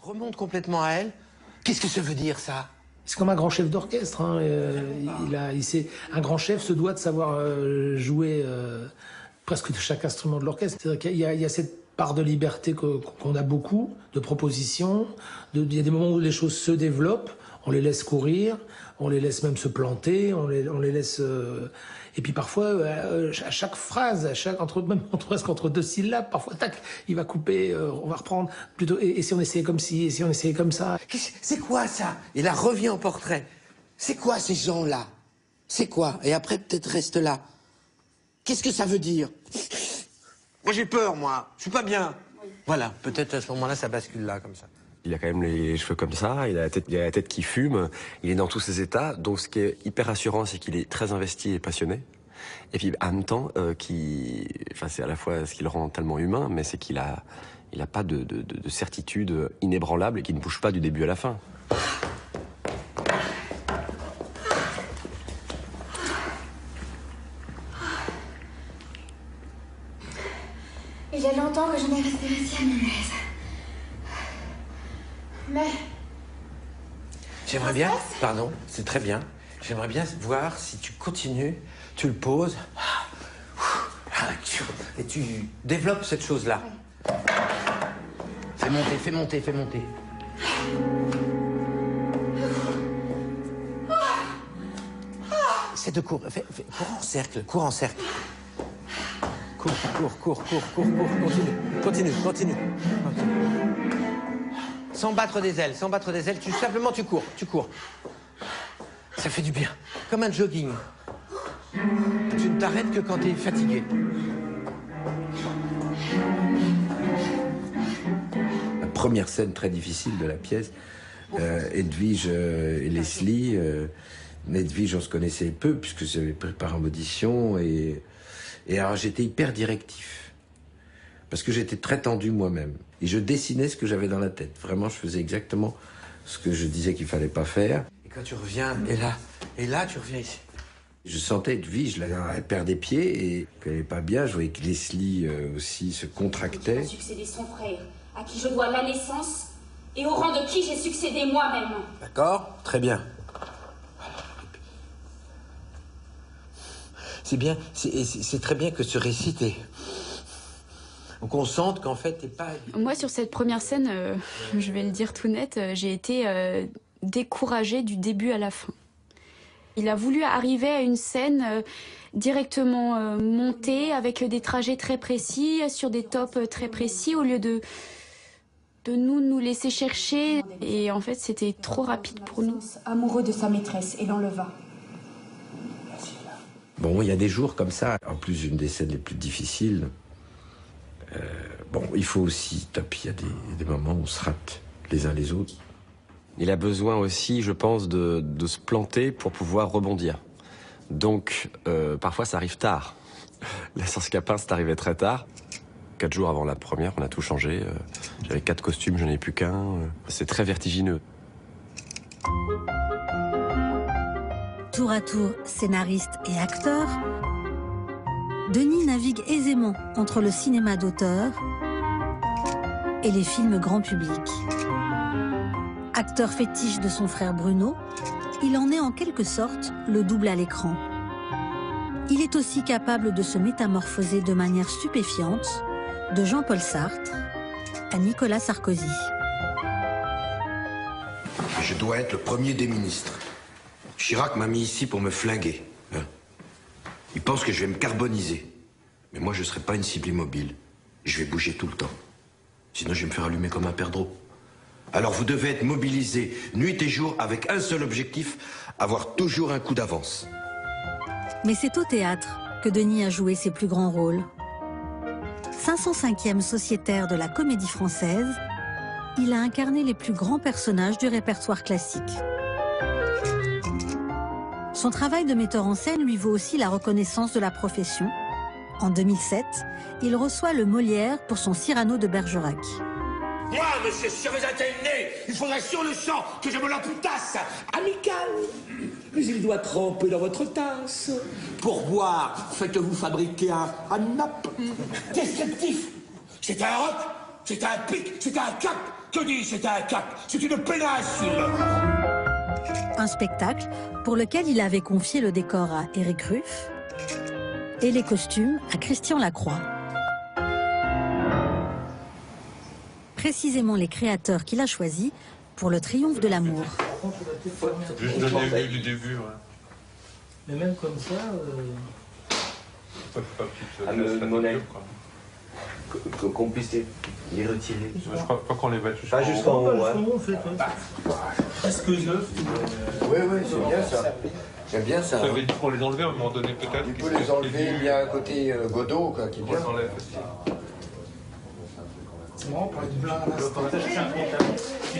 Remonte complètement à elle. Qu'est-ce que ça veut dire, ça? C'est comme un grand chef d'orchestre. Hein. Un grand chef se doit de savoir jouer presque de chaque instrument de l'orchestre. C'est-à-dire qu'il y a cette part de liberté qu'on a beaucoup, de propositions. Il y a des moments où les choses se développent, on les laisse courir, on les laisse même se planter, on les laisse... Et puis parfois, à chaque phrase, presque entre deux syllabes, parfois, tac, il va couper, on va reprendre plutôt. Et si on essayait comme ci, et si on essayait comme ça. C'est quoi ça? Et là, revient au portrait. C'est quoi ces gens-là? C'est quoi? Et après, peut-être reste là. Qu'est-ce que ça veut dire? Moi, j'ai peur, moi. Je suis pas bien. Oui. Voilà, peut-être à ce moment-là, ça bascule là, comme ça. Il a quand même les cheveux comme ça, il a la tête qui fume, il est dans tous ses états. Donc ce qui est hyper rassurant, c'est qu'il est très investi et passionné. Et puis en même temps, c'est à la fois ce qui le rend tellement humain, mais c'est qu'il a pas de certitude inébranlable et qu'il ne bouge pas du début à la fin. Il y a longtemps que je n'ai respiré si à mon aise. Mais... J'aimerais bien, pardon, c'est très bien. J'aimerais bien voir si tu continues, tu le poses, et tu développes cette chose-là. Oui. Fais monter, fais monter, fais monter. C'est de cours, cours en cercle, cours en cercle. Cours, continue. Sans battre des ailes, simplement tu cours. Ça fait du bien, comme un jogging. Tu ne t'arrêtes que quand tu es fatigué. La première scène très difficile de la pièce, Edwige et Leslie. Edwige, on se connaissait peu, puisque j'avais préparé en audition, et alors j'étais hyper directif. Parce que j'étais très tendu moi-même. Et je dessinais ce que j'avais dans la tête. Vraiment, je faisais exactement ce que je disais qu'il fallait pas faire. Et quand tu reviens, et là, tu reviens ici. Je sentais Edwige, elle perdait pied et qu'elle n'allait pas bien. Je voyais que Leslie aussi se contractait. J'ai succédé son frère, à qui je dois la naissance, et au rang de qui j'ai succédé moi-même. D'accord, très bien. C'est bien, c'est très bien que ce récit qu'on sente qu'en fait, t'es pas... Moi, sur cette première scène, je vais le dire tout net, j'ai été découragée du début à la fin. Il a voulu arriver à une scène directement montée, avec des trajets très précis, sur des tops très précis, au lieu de nous laisser chercher. Et en fait, c'était trop rapide pour nous. Amoureux de sa maîtresse et l'enleva. Bon, il y a des jours comme ça. En plus, une des scènes les plus difficiles... il faut aussi... Il y a des moments où on se rate les uns les autres. Il a besoin aussi, je pense, de se planter pour pouvoir rebondir. Donc, parfois, ça arrive tard. La Science Capin, c'est arrivé très tard. 4 jours avant la première, on a tout changé. J'avais 4 costumes, je n'en ai plus qu'un. C'est très vertigineux. Tour à tour scénariste et acteur, Denis navigue aisément entre le cinéma d'auteur et les films grand public. Acteur fétiche de son frère Bruno, il en est en quelque sorte le double à l'écran. Il est aussi capable de se métamorphoser de manière stupéfiante, de Jean-Paul Sartre à Nicolas Sarkozy. Je dois être le premier des ministres. Chirac m'a mis ici pour me flinguer. Hein. Il pense que je vais me carboniser. Mais moi, je ne serai pas une cible immobile. Je vais bouger tout le temps. Sinon, je vais me faire allumer comme un perdreau. Alors, vous devez être mobilisés nuit et jour avec un seul objectif, avoir toujours un coup d'avance. Mais c'est au théâtre que Denis a joué ses plus grands rôles. 505e sociétaire de la Comédie Française, il a incarné les plus grands personnages du répertoire classique. Son travail de metteur en scène lui vaut aussi la reconnaissance de la profession. En 2007, il reçoit le Molière pour son Cyrano de Bergerac. Moi, monsieur, si j'avais un tel nez, il faudrait sur le champ que je me l'amputasse. Amical. Mais il doit tremper dans votre tasse. Pour boire, faites-vous fabriquer un nappe. Descriptif. C'est un roc, c'est un pic, c'est un cap. Que dis-je, c'est un cap, c'est une péninsule. Un spectacle pour lequel il avait confié le décor à Éric Ruff et les costumes à Christian Lacroix. Précisément les créateurs qu'il a choisis pour le triomphe de l'amour. Juste donner le du début, ouais. Mais même comme ça... Qu'on puisse les retirer. Je crois pas qu'on les va Pas jusqu'en haut, ouais. Presque neuf. Oui, c'est bien ça. J'aime bien ça. Ça veut dire qu'on les enlever à un moment donné, peut-être. Tu peux les enlever, il y a un côté Godot, quoi, qui est bien. On les enlève aussi. C'est marrant pour être blanc à l'instant. Je suis un comptable.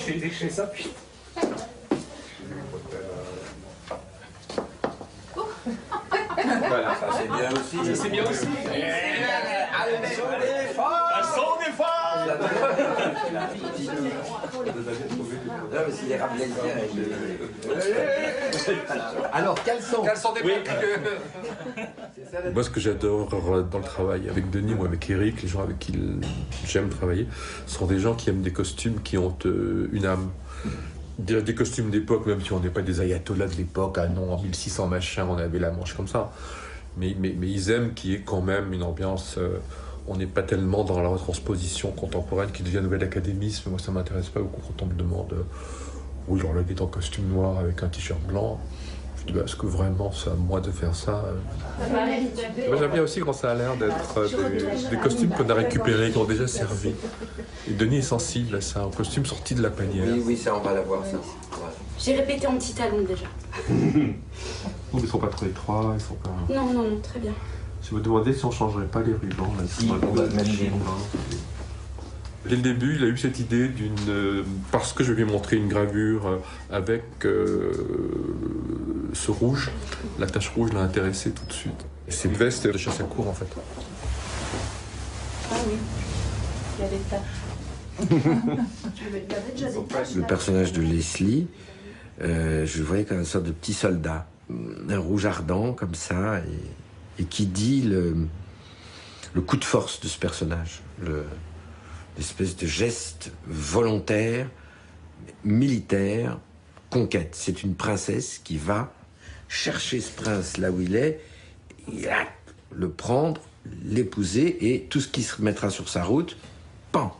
Dès que je fais ça, puis... Voilà, ça c'est bien aussi. Ça c'est bien aussi. Non, mais c'est les Rabelaisiens. Alors, caleçon. Caleçon des mecs. Moi, ce que j'adore dans le travail avec Denis ou avec Eric, les gens avec qui j'aime travailler, sont des gens qui aiment des costumes qui ont une âme. Des costumes d'époque, même si on n'est pas des ayatollahs de l'époque, ah non, en 1600 machin, on avait la manche comme ça. Mais ils aiment qu'il y ait quand même une ambiance. On n'est pas tellement dans la transposition contemporaine qui devient nouvel académisme. Moi, ça m'intéresse pas beaucoup quand on me demande oui, genre là, il est en costume noir avec un t-shirt blanc. Je dis, bah, est-ce que vraiment c'est à moi de faire ça? Moi, j'aime bien aussi quand ça a l'air d'être des costumes qu'on a récupérés, qui ont déjà servi. Et Denis est sensible à ça, un costume sorti de la panière. Oui, ça, on va l'avoir, ça. Ouais. J'ai répété en petit talon déjà. Ils sont pas trop étroits, ils sont pas... Non, très bien. Je me demandais si on changerait pas les rubans. Là, Si, on va mettre les rubans. Dès le début, il a eu cette idée parce que je lui ai montré une gravure avec ce rouge, la tache rouge l'a intéressé tout de suite. C'est une veste de chasse à cour en fait. Ah oui, il y a des taches. Le personnage de Leslie, je le voyais comme une sorte de petit soldat, un rouge ardent comme ça, et qui dit le coup de force de ce personnage, l'espèce de geste volontaire, militaire, conquête. C'est une princesse qui va chercher ce prince là où il est, et le prendre, l'épouser, et tout ce qui se mettra sur sa route, pan.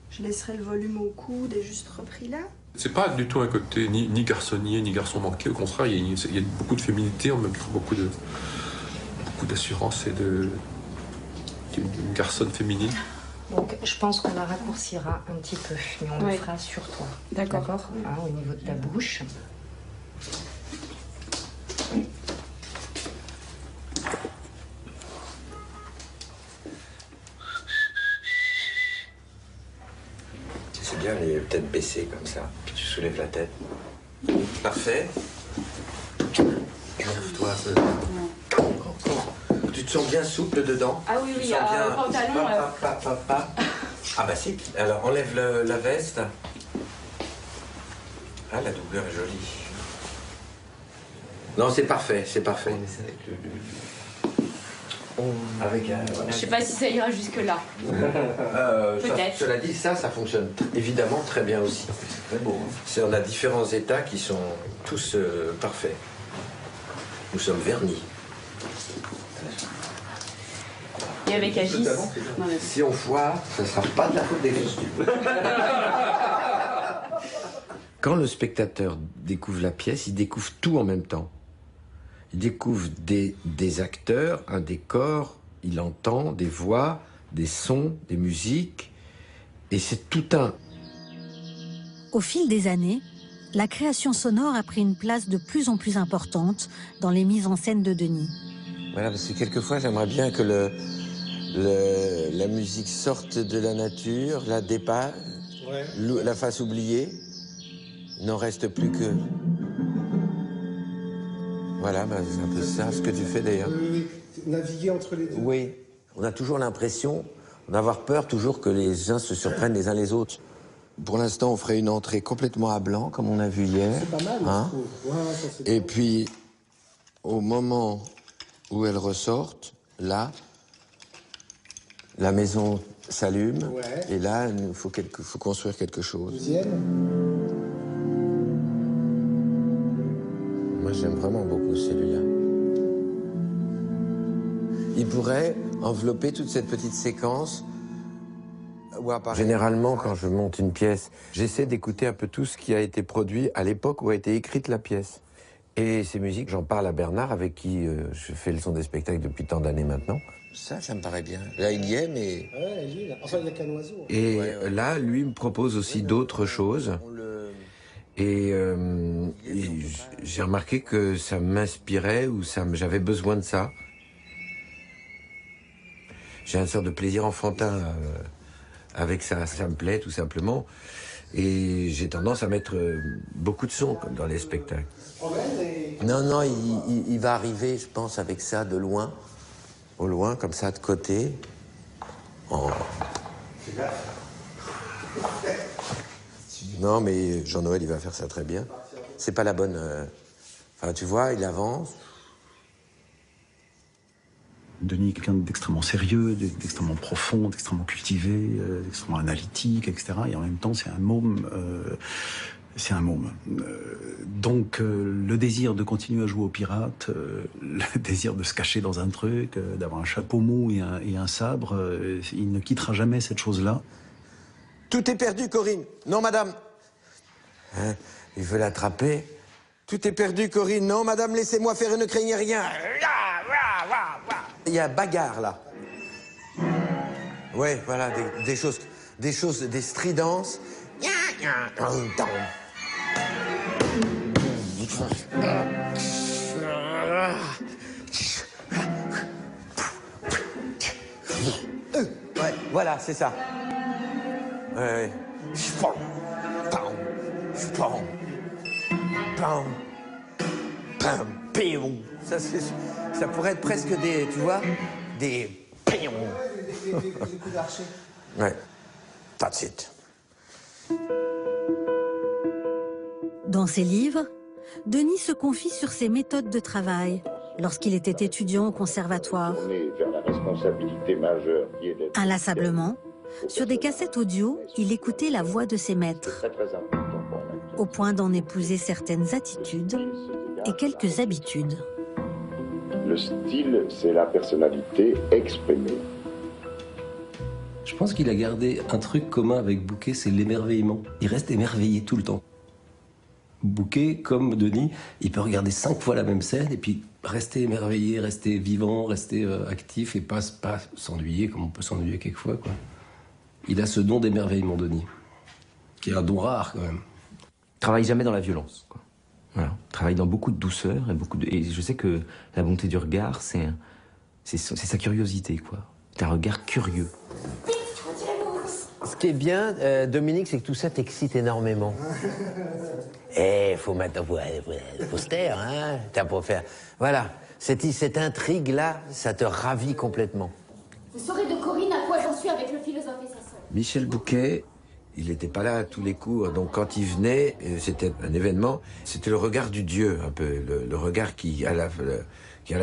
Je laisserai le volume au coude et juste repris là. C'est pas du tout un côté ni garçonnier, ni garçon manqué. Au contraire, il y a beaucoup de féminité, en même temps beaucoup d'assurance et une garçonne féminine. Donc, je pense qu'on la raccourcira un petit peu, mais on le fera sur toi. D'accord. Hein, au niveau de ta bouche. C'est bien les têtes baissées comme ça, puis tu soulèves la tête. Parfait. Lève-toi. Tu te sens bien souple dedans? Ah oui, le pantalon... Ah bah si. Alors enlève la veste. Ah, la doublure est jolie. Non, c'est parfait, c'est parfait. Avec Je sais pas si ça ira jusque-là. Peut-être. Cela dit, ça fonctionne évidemment très bien aussi. C'est très beau. On a différents états qui sont tous parfaits. Nous sommes vernis. Et avec Agis. Si on foire, ça ne sera pas de la faute des costumes. Quand le spectateur découvre la pièce, il découvre tout en même temps. Il découvre des acteurs, un décor, il entend des voix, des sons, des musiques, et c'est tout un. Au fil des années, la création sonore a pris une place de plus en plus importante dans les mises en scène de Denis. Voilà, parce que quelquefois, j'aimerais bien que la musique sorte de la nature, la dépasse, la fasse oublier. Il n'en reste plus que... Voilà, bah, c'est un peu ça ce que tu fais d'ailleurs. Oui, naviguer entre les deux. Oui, on a toujours l'impression d'avoir peur toujours que les uns se surprennent les uns les autres. Pour l'instant, on ferait une entrée complètement à blanc, comme on a vu hier. C'est pas mal, hein, je trouve. Ouais, ça, et puis, au moment où elles ressortent, là, la maison s'allume. Ouais. Et là, il faut construire quelque chose. Deuxième. Moi, j'aime vraiment beaucoup celui-là. Il pourrait envelopper toute cette petite séquence. Généralement, quand je monte une pièce, j'essaie d'écouter un peu tout ce qui a été produit à l'époque où a été écrite la pièce. Et ces musiques, j'en parle à Bernard, avec qui je fais le son des spectacles depuis tant d'années maintenant. Ça me paraît bien. Là, il y est, mais... Ouais, il y est. Enfin, il n'y a qu'un oiseau. Et là, lui me propose aussi d'autres choses. Et j'ai remarqué que ça m'inspirait ou j'avais besoin de ça. J'ai une sorte de plaisir enfantin avec ça. Ça me plaît, tout simplement. Et j'ai tendance à mettre beaucoup de sons comme dans les spectacles. Non, il va arriver, je pense, avec ça de loin. Au loin, comme ça, de côté. Oh. Non, mais Jean-Noël, il va faire ça très bien. C'est pas la bonne... Enfin, tu vois, il avance. Denis est quelqu'un d'extrêmement sérieux, d'extrêmement profond, d'extrêmement cultivé, d'extrêmement analytique, etc. Et en même temps, c'est un môme. Donc, le désir de continuer à jouer aux pirates, le désir de se cacher dans un truc, d'avoir un chapeau mou et un sabre, il ne quittera jamais cette chose-là. Tout est perdu, Corinne. Non, madame. Hein, il veut l'attraper. Tout est perdu, Corinne. Non, madame, laissez-moi faire et ne craignez rien. Il y a bagarre, là. Ouais, voilà, des choses, des stridences. Ouais, voilà, c'est ça. Ouais. Ça pourrait être presque des, tu vois, des... Des coups d'archer. Ouais, that's it. Dans ses livres, Denis se confie sur ses méthodes de travail lorsqu'il était étudiant au conservatoire. Inlassablement, sur des cassettes audio, il écoutait la voix de ses maîtres, au point d'en épouser certaines attitudes et quelques habitudes. Le style, c'est la personnalité exprimée. Je pense qu'il a gardé un truc commun avec Bouquet, c'est l'émerveillement. Il reste émerveillé tout le temps. Bouquet, comme Denis, il peut regarder 5 fois la même scène et puis rester émerveillé, rester vivant, rester actif et pas s'ennuyer comme on peut s'ennuyer quelquefois, quoi. Il a ce don d'émerveillement, Denis, qui est un don rare quand même. Il travaille jamais dans la violence, quoi. Voilà. Il travaille dans beaucoup de douceur et je sais que la bonté du regard, c'est sa curiosité, quoi. C'est un regard curieux. Ce qui est bien, Dominique, c'est que tout ça t'excite énormément. Faut maintenant, faut se taire, hein. T'as pour faire. Voilà, cette intrigue-là, ça te ravit complètement. Vous saurez de Corinne à quoi j'en suis avec le philosophe et sa sœur. Michel Bouquet, il n'était pas là à tous les coups, donc quand il venait, c'était un événement, c'était le regard du Dieu, un peu, le regard qui à la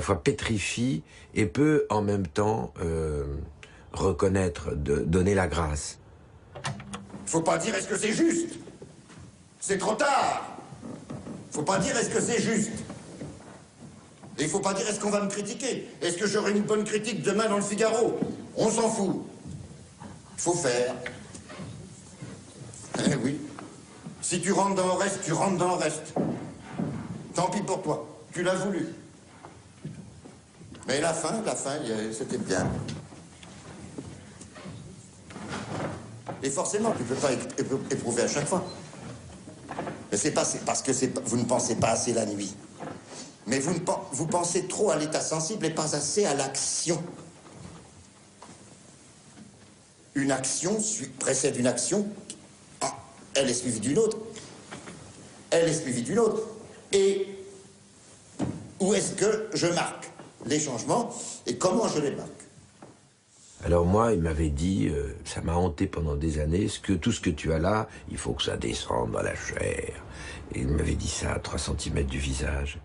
fois pétrifie et peut en même temps reconnaître, donner la grâce. Faut pas dire est-ce que c'est juste. C'est trop tard. Faut pas dire est-ce que c'est juste. Et il faut pas dire est-ce qu'on va me critiquer. Est-ce que j'aurai une bonne critique demain dans le Figaro? On s'en fout. Il faut faire. Eh oui. Si tu rentres dans le reste, tu rentres dans le reste. Tant pis pour toi. Tu l'as voulu. Mais la fin, c'était bien. Et forcément, tu ne peux pas éprouver à chaque fois. Mais c'est parce que vous ne pensez pas assez la nuit. Mais vous pensez trop à l'état sensible et pas assez à l'action. Une action précède une action. Elle est suivie d'une autre. Elle est suivie d'une autre. Et où est-ce que je marque les changements et comment je les marque? Alors moi, il m'avait dit, ça m'a hanté pendant des années, tout ce que tu as là, il faut que ça descende dans la chair. Et il m'avait dit ça à 3 cm du visage.